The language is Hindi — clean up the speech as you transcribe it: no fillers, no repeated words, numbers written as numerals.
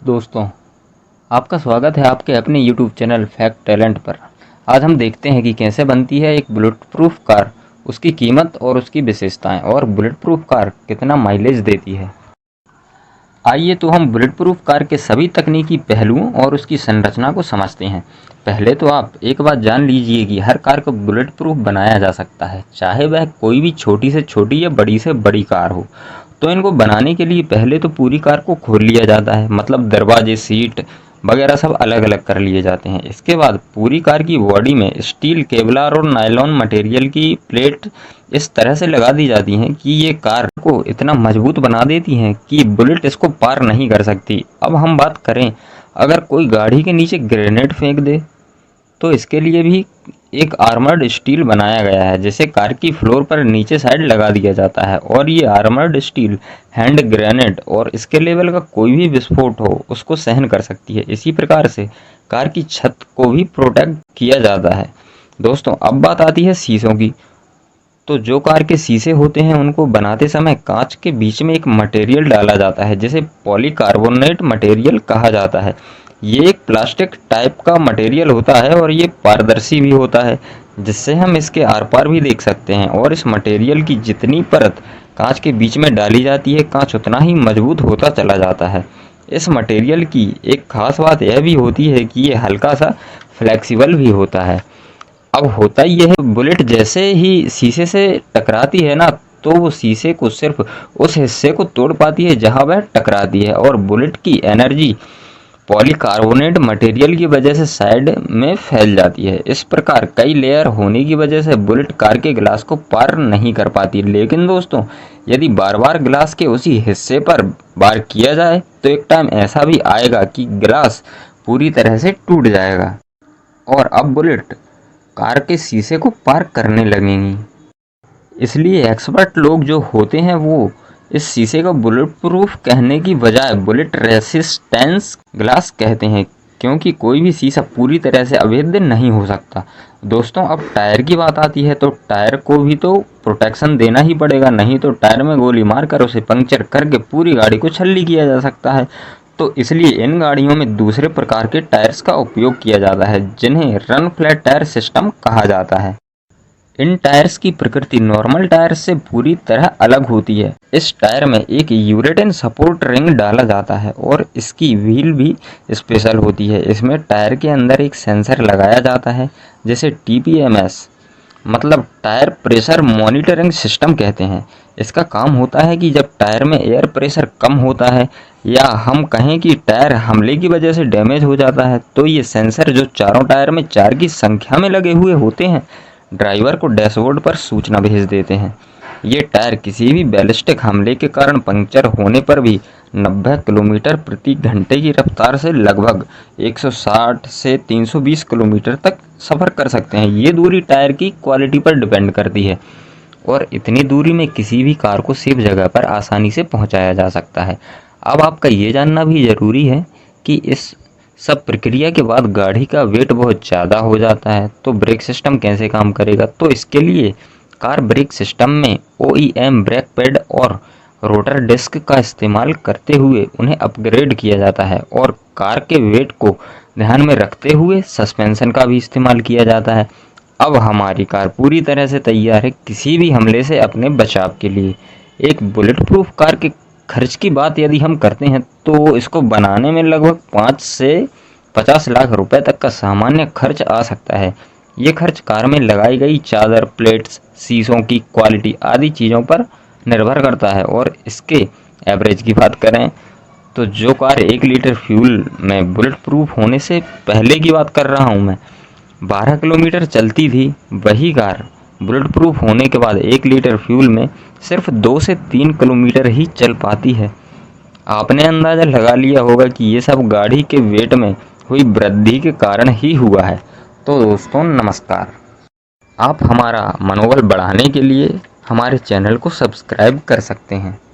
दोस्तों, आपका स्वागत है आपके अपने YouTube चैनल फैक्ट टैलेंट पर। आज हम देखते हैं कि कैसे बनती है एक बुलेट प्रूफ कार, उसकी कीमत और उसकी विशेषताएं, और बुलेट प्रूफ कार कितना माइलेज देती है। आइए तो हम बुलेट प्रूफ कार के सभी तकनीकी पहलुओं और उसकी संरचना को समझते हैं। पहले तो आप एक बात जान लीजिए कि हर कार को बुलेट प्रूफ बनाया जा सकता है, चाहे वह कोई भी छोटी से छोटी या बड़ी से बड़ी कार हो। तो इनको बनाने के लिए पहले तो पूरी कार को खोल लिया जाता है, मतलब दरवाजे, सीट वगैरह सब अलग अलग कर लिए जाते हैं। इसके बाद पूरी कार की बॉडी में स्टील, केवलार और नायलॉन मटेरियल की प्लेट इस तरह से लगा दी जाती हैं कि ये कार को इतना मजबूत बना देती हैं कि बुलेट इसको पार नहीं कर सकती। अब हम बात करें, अगर कोई गाड़ी के नीचे ग्रेनेड फेंक दे तो इसके लिए भी एक आर्मर्ड स्टील बनाया गया है, जिसे कार की फ्लोर पर नीचे साइड लगा दिया जाता है, और ये आर्मर्ड स्टील हैंड ग्रेनेड और इसके लेवल का कोई भी विस्फोट हो उसको सहन कर सकती है। इसी प्रकार से कार की छत को भी प्रोटेक्ट किया जाता है। दोस्तों, अब बात आती है शीशों की। तो जो कार के शीशे होते हैं उनको बनाते समय कांच के बीच में एक मटेरियल डाला जाता है जिसे पॉलीकार्बोनेट मटेरियल कहा जाता है। ये एक प्लास्टिक टाइप का मटेरियल होता है और ये पारदर्शी भी होता है, जिससे हम इसके आर पार भी देख सकते हैं। और इस मटेरियल की जितनी परत कांच के बीच में डाली जाती है, कांच उतना ही मजबूत होता चला जाता है। इस मटेरियल की एक खास बात यह भी होती है कि ये हल्का सा फ्लेक्सिबल भी होता है। अब होता यह है, बुलेट जैसे ही शीशे से टकराती है ना, तो वो शीशे को सिर्फ उस हिस्से को तोड़ पाती है जहां वह टकराती है, और बुलेट की एनर्जी पॉलीकार्बोनेट मटेरियल की वजह से साइड में फैल जाती है। इस प्रकार कई लेयर होने की वजह से बुलेट कार के ग्लास को पार नहीं कर पाती। लेकिन दोस्तों, यदि बार बार ग्लास के उसी हिस्से पर वार किया जाए तो एक टाइम ऐसा भी आएगा कि ग्लास पूरी तरह से टूट जाएगा और अब बुलेट कार के शीशे को पार करने लगेंगी। इसलिए एक्सपर्ट लोग जो होते हैं वो इस शीशे को बुलेट प्रूफ कहने की बजाय बुलेट रेसिस्टेंस ग्लास कहते हैं, क्योंकि कोई भी शीशा पूरी तरह से अभेद्य नहीं हो सकता। दोस्तों, अब टायर की बात आती है तो टायर को भी तो प्रोटेक्शन देना ही पड़ेगा, नहीं तो टायर में गोली मारकर उसे पंक्चर करके पूरी गाड़ी को छल्ली किया जा सकता है। तो इसलिए इन गाड़ियों में दूसरे प्रकार के टायर्स का उपयोग किया जाता है, जिन्हें रन फ्लैट टायर सिस्टम कहा जाता है। इन टायर्स की प्रकृति नॉर्मल टायर से पूरी तरह अलग होती है। इस टायर में एक यूरेटिन सपोर्ट रिंग डाला जाता है और इसकी व्हील भी स्पेशल होती है। इसमें टायर के अंदर एक सेंसर लगाया जाता है जिसे TPMS मतलब टायर प्रेशर मॉनिटरिंग सिस्टम कहते हैं। इसका काम होता है कि जब टायर में एयर प्रेशर कम होता है या हम कहें कि टायर हमले की वजह से डैमेज हो जाता है, तो ये सेंसर जो चारों टायर में 4 की संख्या में लगे हुए होते हैं, ड्राइवर को डैशबोर्ड पर सूचना भेज देते हैं। ये टायर किसी भी बैलिस्टिक हमले के कारण पंक्चर होने पर भी 90 किलोमीटर प्रति घंटे की रफ्तार से लगभग 160 से 320 किलोमीटर तक सफ़र कर सकते हैं। ये दूरी टायर की क्वालिटी पर डिपेंड करती है और इतनी दूरी में किसी भी कार को सेफ जगह पर आसानी से पहुंचाया जा सकता है। अब आपका ये जानना भी ज़रूरी है कि इस सब प्रक्रिया के बाद गाड़ी का वेट बहुत ज़्यादा हो जाता है, तो ब्रेक सिस्टम कैसे काम करेगा। तो इसके लिए कार ब्रेक सिस्टम में OEM ब्रेक पैड और रोटर डिस्क का इस्तेमाल करते हुए उन्हें अपग्रेड किया जाता है, और कार के वेट को ध्यान में रखते हुए सस्पेंशन का भी इस्तेमाल किया जाता है। अब हमारी कार पूरी तरह से तैयार है किसी भी हमले से अपने बचाव के लिए। एक बुलेट प्रूफ कार के खर्च की बात यदि हम करते हैं तो इसको बनाने में लगभग 5 से 50 लाख रुपए तक का सामान्य खर्च आ सकता है। ये खर्च कार में लगाई गई चादर, प्लेट्स, शीशों की क्वालिटी आदि चीज़ों पर निर्भर करता है। और इसके एवरेज की बात करें तो जो कार 1 लीटर फ्यूल में बुलेट प्रूफ होने से पहले की बात कर रहा हूँ मैं, 12 किलोमीटर चलती थी, वही कार बुलेट प्रूफ होने के बाद 1 लीटर फ्यूल में सिर्फ 2 से 3 किलोमीटर ही चल पाती है। आपने अंदाज़ा लगा लिया होगा कि ये सब गाड़ी के वेट में हुई वृद्धि के कारण ही हुआ है। तो दोस्तों नमस्कार, आप हमारा मनोबल बढ़ाने के लिए हमारे चैनल को सब्सक्राइब कर सकते हैं।